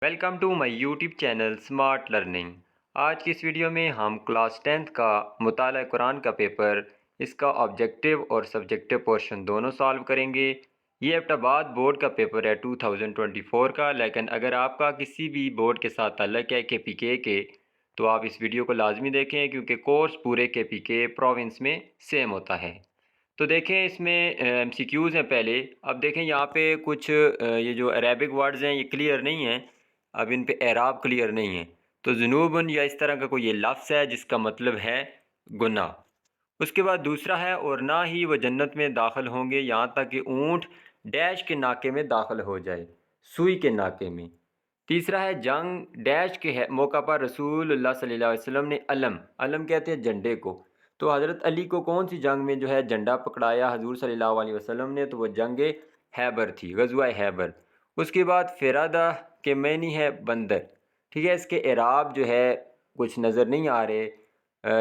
Welcome to my YouTube channel smart learning. آج کی اس video میں ہم کلاس 10th کا مطالعہ قرآن کا پیپر، اس کا آبجیکٹیو اور سبجیکٹیو پورشن دونوں سالو کریں گے۔ یہ ایبٹ آباد بورڈ کا پیپر ہے 2024 کا، لیکن اگر آپ کا کسی بھی بورڈ کے ساتھ تعلق ہے KPK کے تو آپ اس ویڈیو کو لازمی دیکھیں، کیونکہ کورس پورے KPK پروونس میں سیم ہوتا ہے۔ تو دیکھیں اس میں MCQs ہیں پہلے۔ اب دیکھیں یہاں پہ کچھ یہ جو عربک ورڈز ہیں یہ کلیئر نہیں ہیں، اب ان پہ اعراب کلیئر نہیں ہے۔ تو ذنوبن یا اس طرح کا کوئی یہ لفظ ہے جس کا مطلب ہے گناہ۔ اس کے بعد دوسرا ہے اور نہ ہی وہ جنت میں داخل ہوں گے یہاں تک کہ اونٹ ڈیش کے ناکے میں داخل ہو جائے، سوئی کے ناکے میں۔ تیسرا ہے جنگ ڈیش کے موقع پر رسول اللہ صلی اللہ علیہ وسلم نے علم کہتے ہیں جھنڈے کو، تو حضرت علی کو کون سی جنگ میں جو ہے جھنڈا پکڑایا حضور صلی اللہ علیہ وسلم نے؟ تو وہ جنگ خیبر تھی، غزوہ خیبر۔ اس کے بعد فرادہ کے معنی ہے بندر، ٹھیک ہے۔ اس کے اعراب جو ہے کچھ نظر نہیں آ رہے،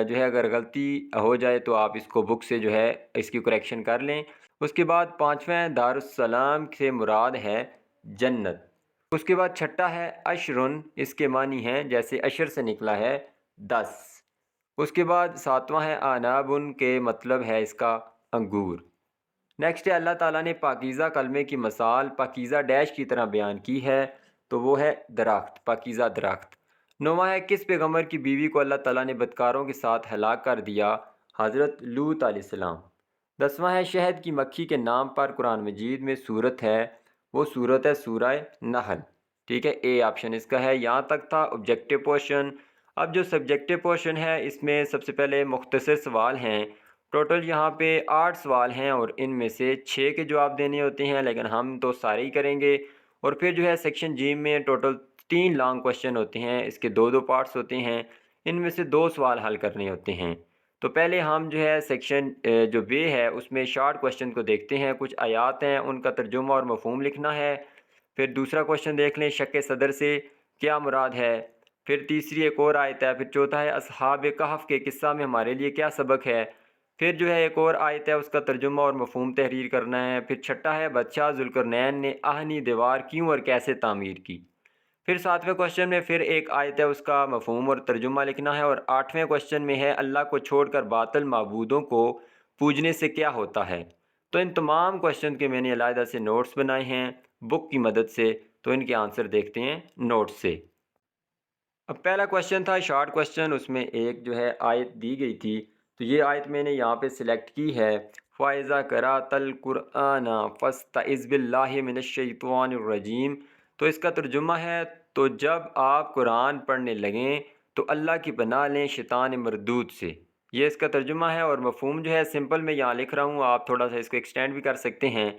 جو ہے اگر غلطی ہو جائے تو آپ اس کو بک سے جو ہے اس کی کریکشن کر لیں۔ اس کے بعد پانچواں دارالسلام سے مراد ہے جنت۔ اس کے بعد چھٹا ہے عشرن، اس کے معنی ہیں جیسے عشر سے نکلا ہے 10۔ اس کے بعد ساتواں ہے آنابن، کے مطلب ہے اس کا انگور۔ نیکسٹ ہے اللہ تعالیٰ نے پاکیزہ کلمے کی مثال پاکیزہ ڈیش کی طرح بیان کی ہے، تو وہ ہے درخت، پاکیزہ درخت۔ نواں ہے کس پیغمبر کی بیوی کو اللہ تعالیٰ نے بدکاروں کے ساتھ ہلاک کر دیا؟ حضرت لوط علیہ السلام۔ 10واں ہے شہد کی مکھی کے نام پر قرآن مجید میں صورت ہے، وہ صورت ہے سورہ نحل، ٹھیک ہے۔ اے آپشن اس کا ہے۔ یہاں تک تھا آبجیکٹیو پورشن۔ اب جو سبجیکٹیو پورشن ہے اس میں سب سے پہلے مختصر سوال ہیں، ٹوٹل یہاں پہ 8 سوال ہیں اور ان میں سے 6 کے جواب دینے ہوتے ہیں، لیکن ہم تو سارے ہی کریں گے۔ اور پھر جو ہے سیکشن جی میں ٹوٹل 3 لانگ کوشچن ہوتے ہیں، اس کے 2 پارٹس ہوتے ہیں، ان میں سے 2 سوال حل کرنے ہوتے ہیں۔ تو پہلے ہم جو ہے سیکشن جو بے ہے اس میں شارٹ کوشچن کو دیکھتے ہیں، کچھ آیات ہیں ان کا ترجمہ اور مفہوم لکھنا ہے۔ پھر دوسرا کوشچن دیکھ لیں شق صدر سے کیا مراد ہے، پھر تیسری ایک اور آیت ہے، پھر چوتھا ہے اصحاب کہف کے قصہ میں ہمارے لیے کیا سبق ہے، پھر جو ہے ایک اور آیت ہے اس کا ترجمہ اور مفہوم تحریر کرنا ہے، پھر چھٹا ہے بادشاہ ذوالقرنین نے آہنی دیوار کیوں اور کیسے تعمیر کی۔ پھر 7ویں کوشچن میں پھر ایک آیت ہے اس کا مفہوم اور ترجمہ لکھنا ہے، اور 8ویں کوشچن میں ہے اللہ کو چھوڑ کر باطل معبودوں کو پوجنے سے کیا ہوتا ہے۔ تو ان تمام کوشچن کے میں نے علیحدہ سے نوٹس بنائے ہیں بک کی مدد سے، تو ان کے آنسر دیکھتے ہیں نوٹس سے۔ اب پہلا کوشچن تھا شارٹ کوشچن، اس میں ایک جو ہے آیت دی گئی تھی، تو یہ آیت میں نے یہاں پہ سلیکٹ کی ہے، فَإِذَا قَرَأْتَ الْقُرْآنَ فَاسْتَعِذْ بِاللَّهِ مِنَ الشَّيْطَانِ الرَّجِيمِ، تو اس کا ترجمہ ہے تو جب آپ قرآن پڑھنے لگیں تو اللہ کی پناہ لیں شیطان مردود سے، یہ اس کا ترجمہ ہے۔ اور مفہوم جو ہے سمپل میں یہاں لکھ رہا ہوں، آپ تھوڑا سا اس کو ایکسٹینڈ بھی کر سکتے ہیں۔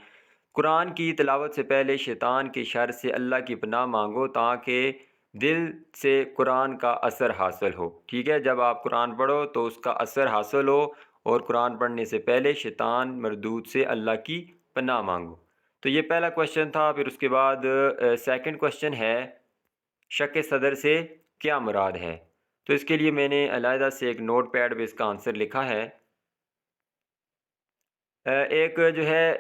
قرآن کی تلاوت سے پہلے شیطان کی شر سے اللہ کی پناہ مانگو تاکہ دل سے قرآن کا اثر حاصل ہو، ٹھیک ہے۔ جب آپ قرآن پڑھو تو اس کا اثر حاصل ہو، اور قرآن پڑھنے سے پہلے شیطان مردود سے اللہ کی پناہ مانگو۔ تو یہ پہلا کوشچن تھا۔ پھر اس کے بعد سیکنڈ کوشچن ہے شق صدر سے کیا مراد ہے، تو اس کے لیے میں نے علیحدہ سے ایک نوٹ پیڈ پہ اس کا آنسر لکھا ہے۔ ایک جو ہے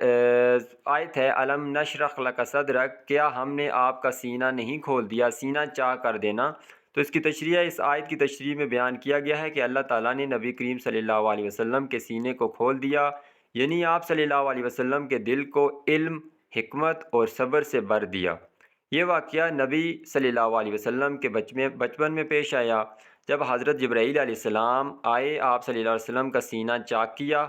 آیت ہے الم نشرح لک صدرک، کیا ہم نے آپ کا سینہ نہیں کھول دیا، سینہ چاک کر دینا۔ تو اس کی تشریح اس آیت کی تشریح میں بیان کیا گیا ہے کہ اللہ تعالیٰ نے نبی کریم صلی اللہ علیہ وسلم کے سینے کو کھول دیا، یعنی آپ صلی اللہ علیہ وسلم کے دل کو علم، حکمت اور صبر سے بھر دیا۔ یہ واقعہ نبی صلی اللہ علیہ وسلم کے بچپن میں پیش آیا، جب حضرت جبرائیل علیہ السلام آئے، آپ صلی اللہ علیہ وسلم کا سینہ چاک کیا،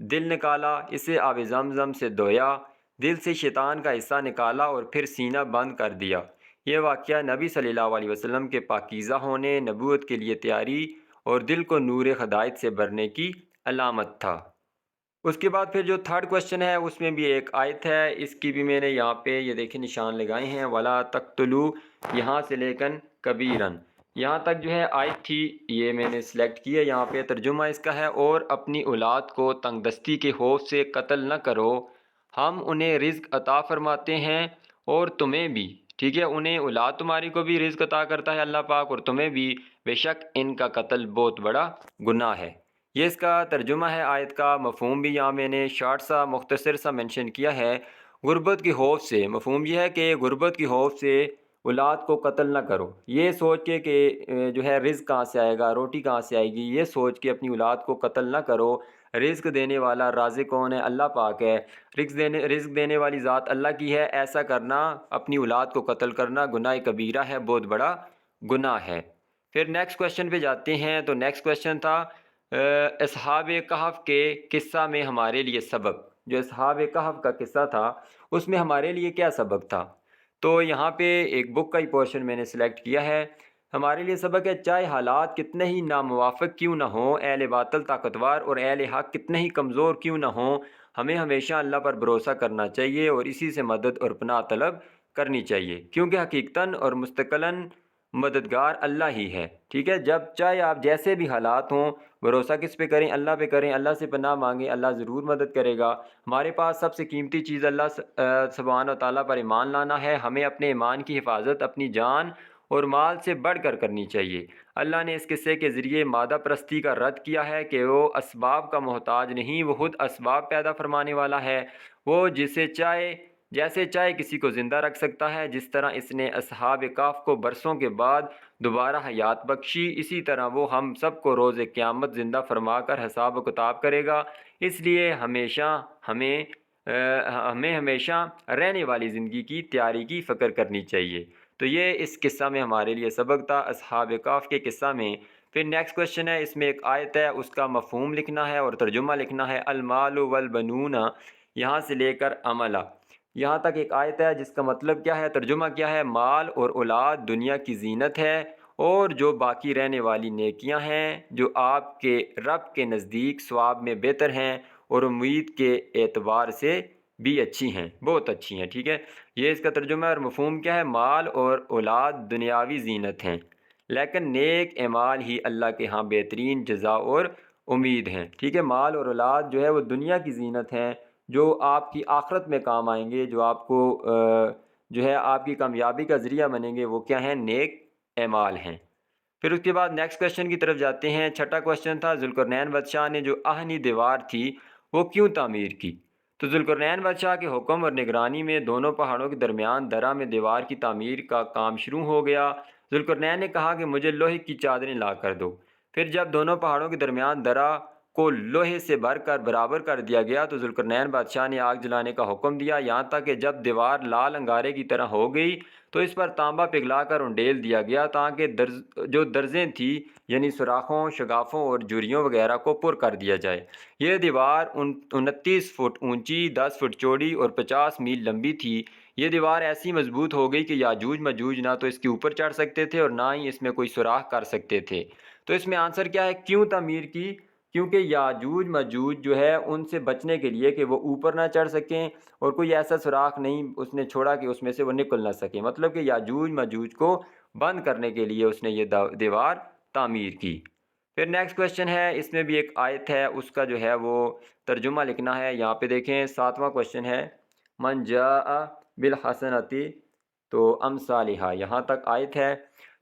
دل نکالا، اسے آب زمزم سے دھویا، دل سے شیطان کا حصہ نکالا اور پھر سینہ بند کر دیا۔ یہ واقعہ نبی صلی اللہ علیہ وسلم کے پاکیزہ ہونے، نبوت کے لیے تیاری اور دل کو نور ہدایت سے بھرنے کی علامت تھا۔ اس کے بعد پھر جو تھرڈ کوشچن ہے اس میں بھی ایک آیت ہے، اس کی بھی میں نے یہاں پہ یہ دیکھیں نشان لگائے ہیں، وَلَا تَقْتُلُوا، یہاں سے لے کر کبیرن یہاں تک جو ہے آیت تھی، یہ میں نے سلیکٹ کی ہے۔ یہاں پہ ترجمہ اس کا ہے اور اپنی اولاد کو تنگ دستی کے خوف سے قتل نہ کرو، ہم انہیں رزق عطا فرماتے ہیں اور تمہیں بھی، ٹھیک ہے، انہیں اولاد تمہاری کو بھی رزق عطا کرتا ہے اللہ پاک اور تمہیں بھی، بے شک ان کا قتل بہت بڑا گناہ ہے۔ یہ اس کا ترجمہ ہے آیت کا۔ مفہوم بھی یہاں میں نے شارٹ سا مختصر سا منشن کیا ہے، غربت کے خوف سے۔ مفہوم یہ ہے کہ غربت کے خوف سے اولاد کو قتل نہ کرو، یہ سوچ کے کہ جو ہے رزق کہاں سے آئے گا، روٹی کہاں سے آئے گی، یہ سوچ کے اپنی اولاد کو قتل نہ کرو۔ رزق دینے والا رازق کون ہے؟ اللہ پاک ہے۔ رزق دینے والی ذات اللہ کی ہے۔ ایسا کرنا، اپنی اولاد کو قتل کرنا گناہ کبیرہ ہے، بہت بڑا گناہ ہے۔ پھر نیکسٹ کوشچن پہ جاتے ہیں۔ تو نیکسٹ کوشچن تھا اصحاب کہف کے قصہ میں ہمارے لیے سبق۔ جو اصحاب کہف کا قصہ تھا اس میں ہمارے لیے کیا سبق تھا؟ تو یہاں پہ ایک بک کا ہی پورشن میں نے سلیکٹ کیا ہے۔ ہمارے لیے سبق ہے، چاہے حالات کتنے ہی ناموافق کیوں نہ ہوں، اہل باطل طاقتور اور اہل حق کتنے ہی کمزور کیوں نہ ہوں، ہمیں ہمیشہ اللہ پر بھروسہ کرنا چاہیے اور اسی سے مدد اور پناہ طلب کرنی چاہیے، کیونکہ حقیقتاً اور مستقلاً مددگار اللہ ہی ہے۔ ٹھیک ہے، جب چاہے آپ جیسے بھی حالات ہوں، بھروسہ کس پہ کریں؟ اللہ پہ کریں، اللہ سے پناہ مانگیں، اللہ ضرور مدد کرے گا۔ ہمارے پاس سب سے قیمتی چیز اللہ سبحانہ و تعالیٰ پر ایمان لانا ہے۔ ہمیں اپنے ایمان کی حفاظت اپنی جان اور مال سے بڑھ کر کرنی چاہیے۔ اللہ نے اس قصے کے ذریعے مادہ پرستی کا رد کیا ہے کہ وہ اسباب کا محتاج نہیں، وہ خود اسباب پیدا فرمانے والا ہے۔ وہ جیسے چاہے کسی کو زندہ رکھ سکتا ہے، جس طرح اس نے اصحاب کہف کو برسوں کے بعد دوبارہ حیات بخشی، اسی طرح وہ ہم سب کو روز قیامت زندہ فرما کر حساب و کتاب کرے گا۔ اس لیے ہمیں ہمیشہ رہنے والی زندگی کی تیاری کی فکر کرنی چاہیے۔ تو یہ اس قصہ میں ہمارے لیے سبق تھا، اصحاب کہف کے قصہ میں۔ پھر نیکسٹ کوشچن ہے، اس میں ایک آیت ہے، اس کا مفہوم لکھنا ہے اور ترجمہ لکھنا ہے۔ المال والبنون، یہاں سے لے کر عملہ، یہاں تک ایک آیت ہے جس کا مطلب کیا ہے، ترجمہ کیا ہے؟ مال اور اولاد دنیا کی زینت ہے، اور جو باقی رہنے والی نیکیاں ہیں جو آپ کے رب کے نزدیک ثواب میں بہتر ہیں اور امید کے اعتبار سے بھی اچھی ہیں، بہت اچھی ہیں۔ ٹھیک ہے، یہ اس کا ترجمہ اور مفہوم کیا ہے؟ مال اور اولاد دنیاوی زینت ہیں، لیکن نیک اعمال ہی اللہ کے ہاں بہترین جزا اور امید ہیں۔ ٹھیک ہے، مال اور اولاد جو ہے وہ دنیا کی زینت ہیں، جو آپ کی آخرت میں کام آئیں گے، جو آپ کو جو ہے آپ کی کامیابی کا ذریعہ بنیں گے، وہ کیا ہیں؟ نیک اعمال ہیں۔ پھر اس کے بعد نیکسٹ کوشچن کی طرف جاتے ہیں۔ چھٹا کوشچن تھا، ذوالقرنین بادشاہ نے جو آہنی دیوار تھی وہ کیوں تعمیر کی؟ تو ذوالقرنین بادشاہ کے حکم اور نگرانی میں دونوں پہاڑوں کے درمیان درہ میں دیوار کی تعمیر کا کام شروع ہو گیا۔ ذوالقرنین نے کہا کہ مجھے لوہے کی چادریں لا کر دو۔ پھر جب دونوں پہاڑوں کے درمیان درہ کو لوہے سے بھر کر برابر کر دیا گیا تو ذوالقرنین بادشاہ نے آگ جلانے کا حکم دیا، یہاں تک کہ جب دیوار لال انگارے کی طرح ہو گئی تو اس پر تانبا پگھلا کر انڈیل دیا گیا تاکہ جو درزیں تھیں یعنی سوراخوں، شگافوں اور جھریوں وغیرہ کو پر کر دیا جائے۔ یہ دیوار 29 فٹ اونچی، 10 فٹ چوڑی اور 50 میل لمبی تھی۔ یہ دیوار ایسی مضبوط ہو گئی کہ یاجوج ماجوج نہ تو اس کے اوپر چڑھ سکتے تھے اور نہ ہی اس میں کوئی سوراخ کر سکتے تھے۔ تو اس میں آنسر کیا ہے؟ کیوں تعمیر کی؟ کیونکہ یاجوج ماجوج جو ہے ان سے بچنے کے لیے کہ وہ اوپر نہ چڑھ سکیں اور کوئی ایسا سوراخ نہیں اس نے چھوڑا کہ اس میں سے وہ نکل نہ سکیں، مطلب کہ یاجوج ماجوج کو بند کرنے کے لیے اس نے یہ دیوار تعمیر کی۔ پھر نیکسٹ کوشچن ہے، اس میں بھی ایک آیت ہے، اس کا جو ہے وہ ترجمہ لکھنا ہے۔ یہاں پہ دیکھیں 7واں کوشچن ہے، من جاء بالحسنتی تو امثالھا، یہاں تک آیت ہے۔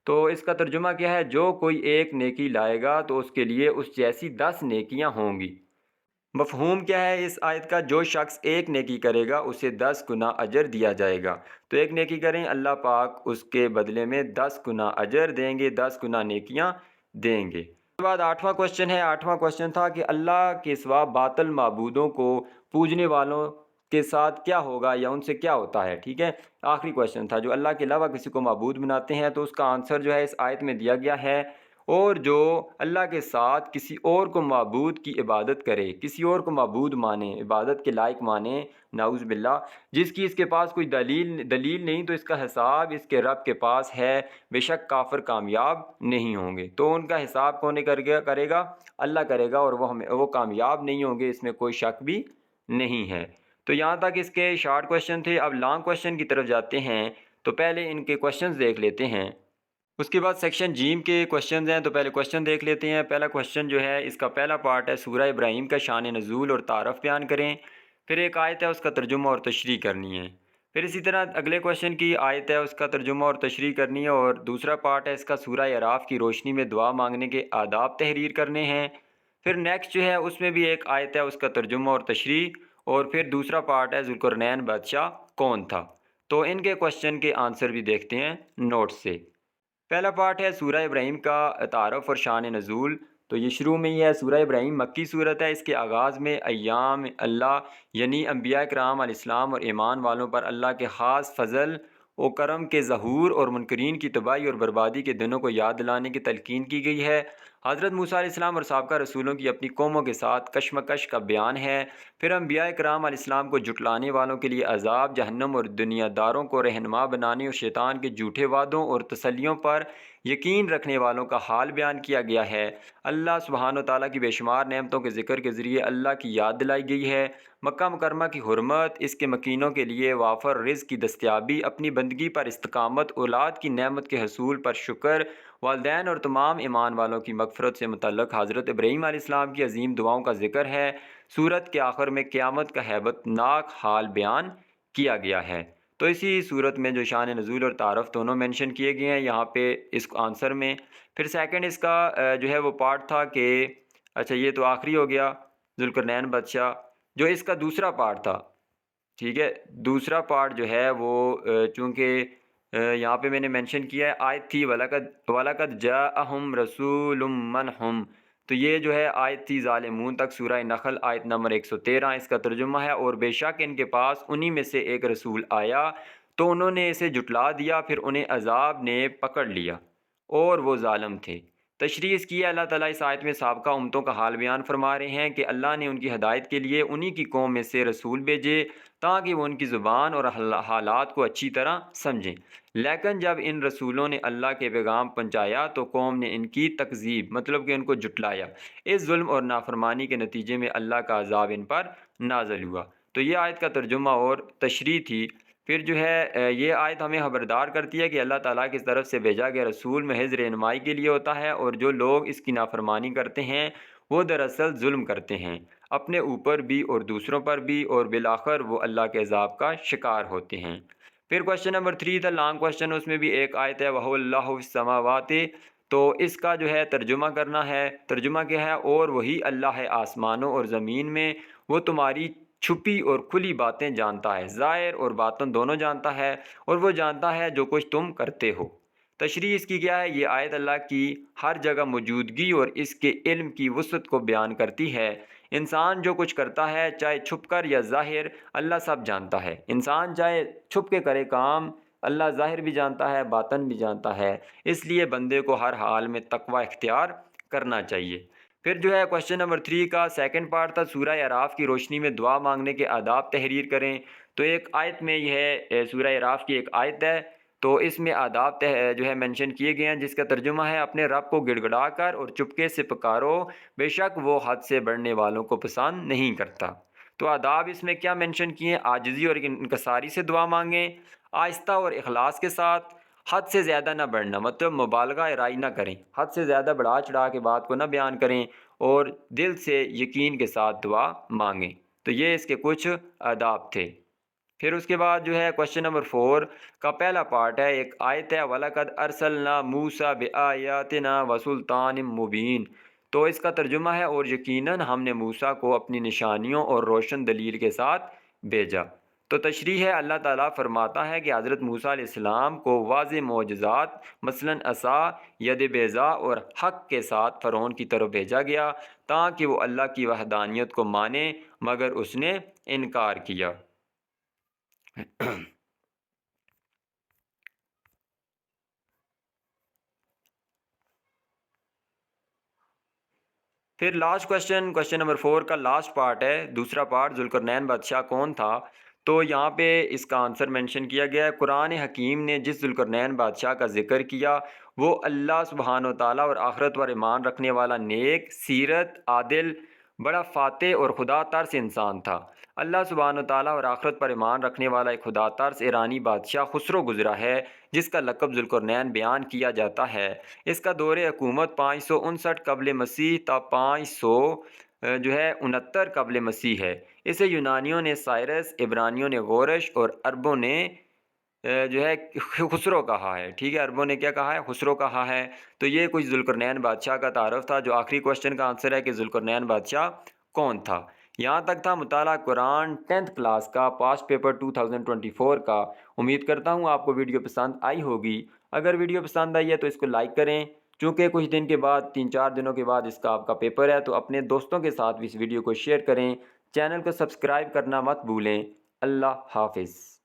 تو اس کا ترجمہ کیا ہے؟ جو کوئی ایک نیکی لائے گا تو اس کے لیے اس جیسی 10 نیکیاں ہوں گی۔ مفہوم کیا ہے اس آیت کا؟ جو شخص ایک نیکی کرے گا اسے 10 گنا اجر دیا جائے گا۔ تو ایک نیکی کریں، اللہ پاک اس کے بدلے میں 10 گنا اجر دیں گے، 10 گنا نیکیاں دیں گے۔ اس کے بعد 8واں کوشچن ہے۔ 8واں کوشچن تھا کہ اللہ کے سوا باطل معبودوں کو پوجنے والوں کے ساتھ کیا ہوگا یا ان سے کیا ہوتا ہے؟ ٹھیک ہے، آخری کوشچن تھا، جو اللہ کے علاوہ کسی کو معبود بناتے ہیں تو اس کا آنسر جو ہے اس آیت میں دیا گیا ہے، اور جو اللہ کے ساتھ کسی اور کو معبود کی عبادت کرے، کسی اور کو معبود مانے، عبادت کے لائق مانے، نعوذ باللہ، جس کی اس کے پاس کوئی دلیل نہیں تو اس کا حساب اس کے رب کے پاس ہے، بے شک کافر کامیاب نہیں ہوں گے۔ تو ان کا حساب کون کرے گا؟ اللہ کرے گا، اور وہ کامیاب نہیں ہوں گے، اس میں کوئی شک بھی نہیں ہے۔ تو یہاں تک اس کے شارٹ کوشچن تھے۔ اب لانگ کوشچن کی طرف جاتے ہیں، تو پہلے ان کے کوشچنز دیکھ لیتے ہیں، اس کے بعد سیکشن جیم کے کوشچنز ہیں۔ تو پہلے کوشچن دیکھ لیتے ہیں۔ پہلا کوشچن جو ہے اس کا پہلا پارٹ ہے، سورہ ابراہیم کا شان نزول اور تعارف بیان کریں۔ پھر ایک آیت ہے، اس کا ترجمہ اور تشریح کرنی ہے۔ پھر اسی طرح اگلے کوشچن کی آیت ہے، اس کا ترجمہ اور تشریح کرنی ہے، اور دوسرا پارٹ ہے اس کا سورہ اعراف کی روشنی میں دعا مانگنے کے آداب تحریر کرنے ہیں۔ پھر نیکسٹ جو ہے اس میں بھی ایک آیت ہے، اس کا ترجمہ اور تشریح، اور پھر دوسرا پارٹ ہے ذوالقرنین بادشاہ کون تھا۔ تو ان کے کوشچن کے آنسر بھی دیکھتے ہیں نوٹ سے۔ پہلا پارٹ ہے سورہ ابراہیم کا تعارف اور شان نزول۔ تو یہ شروع میں ہی ہے، سورہ ابراہیم مکی صورت ہے۔ اس کے آغاز میں ایام اللہ یعنی انبیاء کرام علیہ السلام اور ایمان والوں پر اللہ کے خاص فضل و کرم کے ظہور اور منکرین کی تباہی اور بربادی کے دنوں کو یاد دلانے کی تلقین کی گئی ہے۔ حضرت موسیٰ علیہ السلام اور سابقہ رسولوں کی اپنی قوموں کے ساتھ کشمکش کا بیان ہے۔ پھر انبیاء کرام علیہ السلام کو جھٹلانے والوں کے لیے عذاب جہنم اور دنیا داروں کو رہنما بنانے اور شیطان کے جھوٹے وعدوں اور تسلیوں پر یقین رکھنے والوں کا حال بیان کیا گیا ہے۔ اللہ سبحانہ و تعالیٰ کی بے شمار نعمتوں کے ذکر کے ذریعے اللہ کی یاد دلائی گئی ہے۔ مکہ مکرمہ کی حرمت، اس کے مکینوں کے لیے وافر رزق کی دستیابی، اپنی بندگی پر استقامت، اولاد کی نعمت کے حصول پر شکر، والدین اور تمام ایمان والوں کی مغفرت سے متعلق حضرت ابراہیم علیہ السلام کی عظیم دعاؤں کا ذکر ہے۔ سورت کے آخر میں قیامت کا ہیبت ناک حال بیان کیا گیا ہے۔ تو اسی صورت میں جو شان نزول اور تعارف دونوں مینشن کیے گئے ہیں یہاں پہ اس آنسر میں۔ پھر سیکنڈ اس کا جو ہے وہ پارٹ تھا کہ اچھا یہ تو آخری ہو گیا ذوالقرنین بادشاہ، جو اس کا دوسرا پارٹ تھا، ٹھیک ہے، دوسرا پارٹ جو ہے وہ چونکہ یہاں پہ میں نے مینشن کیا ہے آیت تھی وَلَقَدْ جَاءَهُمْ رَسُولٌ مِّنْهُمْ، تو یہ جو ہے آیت تھی ظالمون تک، سورہ نحل آیت نمبر 113، اس کا ترجمہ ہے اور بے شک ان کے پاس انہی میں سے ایک رسول آیا تو انہوں نے اسے جھٹلا دیا، پھر انہیں عذاب نے پکڑ لیا اور وہ ظالم تھے۔ تشریح اس کی ہے، اللہ تعالیٰ اس آیت میں سابقہ امتوں کا حال بیان فرما رہے ہیں کہ اللہ نے ان کی ہدایت کے لیے انہی کی قوم میں سے رسول بھیجے تاکہ وہ ان کی زبان اور حالات کو اچھی طرح سمجھیں، لیکن جب ان رسولوں نے اللہ کے پیغام پہنچایا تو قوم نے ان کی تکذیب مطلب کہ ان کو جھٹلایا۔ اس ظلم اور نافرمانی کے نتیجے میں اللہ کا عذاب ان پر نازل ہوا۔ تو یہ آیت کا ترجمہ اور تشریح تھی۔ پھر جو ہے یہ آیت ہمیں خبردار کرتی ہے کہ اللہ تعالیٰ کی طرف سے بھیجا گیا رسول محض رہنمائی کے لیے ہوتا ہے، اور جو لوگ اس کی نافرمانی کرتے ہیں وہ دراصل ظلم کرتے ہیں، اپنے اوپر بھی اور دوسروں پر بھی، اور بالآخر وہ اللہ کے عذاب کا شکار ہوتے ہیں۔ پھر کوشچن نمبر 3 تھا لانگ کوشچن، اس میں بھی ایک آیت ہے وَهُوَ اللَّهُ فِي السَّمَاوَاتِ، تو اس کا جو ہے ترجمہ کرنا ہے۔ ترجمہ کیا ہے؟ اور وہی اللہ ہے آسمانوں اور زمین میں، وہ تمہاری چھپی اور کھلی باتیں جانتا ہے، ظاہر اور باطن دونوں جانتا ہے، اور وہ جانتا ہے جو کچھ تم کرتے ہو۔ تشریح اس کی کیا ہے؟ یہ آیت اللہ کی ہر جگہ موجودگی اور اس کے علم کی وسعت کو بیان کرتی ہے۔ انسان جو کچھ کرتا ہے چاہے چھپ کر یا ظاہر، اللہ سب جانتا ہے۔ انسان چاہے چھپ کے کرے کام، اللہ ظاہر بھی جانتا ہے، باطن بھی جانتا ہے، اس لیے بندے کو ہر حال میں تقوی اختیار کرنا چاہیے۔ پھر جو ہے کوشچن نمبر 3 کا سیکنڈ پارٹ تھا سورہ اعراف کی روشنی میں دعا مانگنے کے آداب تحریر کریں۔ تو ایک آیت میں یہ ہے سورہ اعراف کی ایک آیت ہے، تو اس میں آداب جو ہے مینشن کیے گئے ہیں، جس کا ترجمہ ہے اپنے رب کو گڑ گڑا کر اور چپکے سے پکارو، بے شک وہ حد سے بڑھنے والوں کو پسند نہیں کرتا۔ تو آداب اس میں کیا مینشن کیے ہیں؟ عاجزی اور انکساری سے دعا مانگیں، آہستہ اور اخلاص کے ساتھ، حد سے زیادہ نہ بڑھنا مطلب مبالغہ ارائی نہ کریں، حد سے زیادہ بڑھا چڑھا کے بات کو نہ بیان کریں، اور دل سے یقین کے ساتھ دعا مانگیں۔ تو یہ اس کے کچھ آداب تھے۔ پھر اس کے بعد جو ہے کوشچن نمبر 4 کا پہلا پارٹ ہے، ایک آیت ہے وَلَقَدْ أَرْسَلْنَا مُوسَىٰ بِآيَاتِنَا وَسُلْطَانٍ مُبِينٍ، تو اس کا ترجمہ ہے اور یقیناً ہم نے موسیٰ کو اپنی نشانیوں اور روشن دلیل کے ساتھ بھیجا۔ تو تشریح ہے، اللہ تعالیٰ فرماتا ہے کہ حضرت موسیٰ علیہ السلام کو واضح معجزات مثلاً عصا، ید بیضاء اور حق کے ساتھ فرعون کی طرف بھیجا گیا تاکہ وہ اللہ کی وحدانیت کو مانے، مگر اس نے انکار کیا۔ پھر لاسٹ کوشچن نمبر 4 کا لاسٹ پارٹ ہے، دوسرا پارٹ، ذوالقرنین بادشاہ کون تھا؟ تو یہاں پہ اس کا آنسر مینشن کیا گیا ہے۔ قرآن حکیم نے جس ذوالقرنین بادشاہ کا ذکر کیا وہ اللہ سبحانہ و تعالیٰ اور آخرت پر ایمان رکھنے والا، نیک سیرت، عادل، بڑا فاتح اور خدا ترس انسان تھا۔ اللہ سبحانہ و تعالیٰ اور آخرت پر ایمان رکھنے والا ایک خدا ترس ایرانی بادشاہ خسرو گزرا ہے، جس کا لقب ذوالقرنین بیان کیا جاتا ہے۔ اس کا دور حکومت 559 قبل مسیح تا 569 قبل مسیح ہے۔ اسے یونانیوں نے سائرس، عبرانیوں نے غورش اور عربوں نے جو ہے خسرو کہا ہے، ٹھیک ہے، عربوں نے کیا کہا ہے؟ خسرو کہا ہے۔ تو یہ کچھ ذوالقرنین بادشاہ کا تعارف تھا۔ جو آخری کوشچن کا آنسر ہے کہ ذوالقرنین بادشاہ کون تھا۔ یہاں تک تھا مطالعہ قرآن 10th کلاس کا پاسٹ پیپر 2024 کا۔ امید کرتا ہوں آپ کو ویڈیو پسند آئی ہوگی۔ اگر ویڈیو پسند آئی ہے تو اس کو لائک کریں، چونکہ کچھ دن کے بعد 3-4 دنوں کے بعد اس کا آپ کا پیپر ہے، تو اپنے دوستوں کے ساتھ بھی اس ویڈیو کو شیئر کریں۔ چینل کو سبسکرائب کرنا مت بھولیں۔ اللہ حافظ۔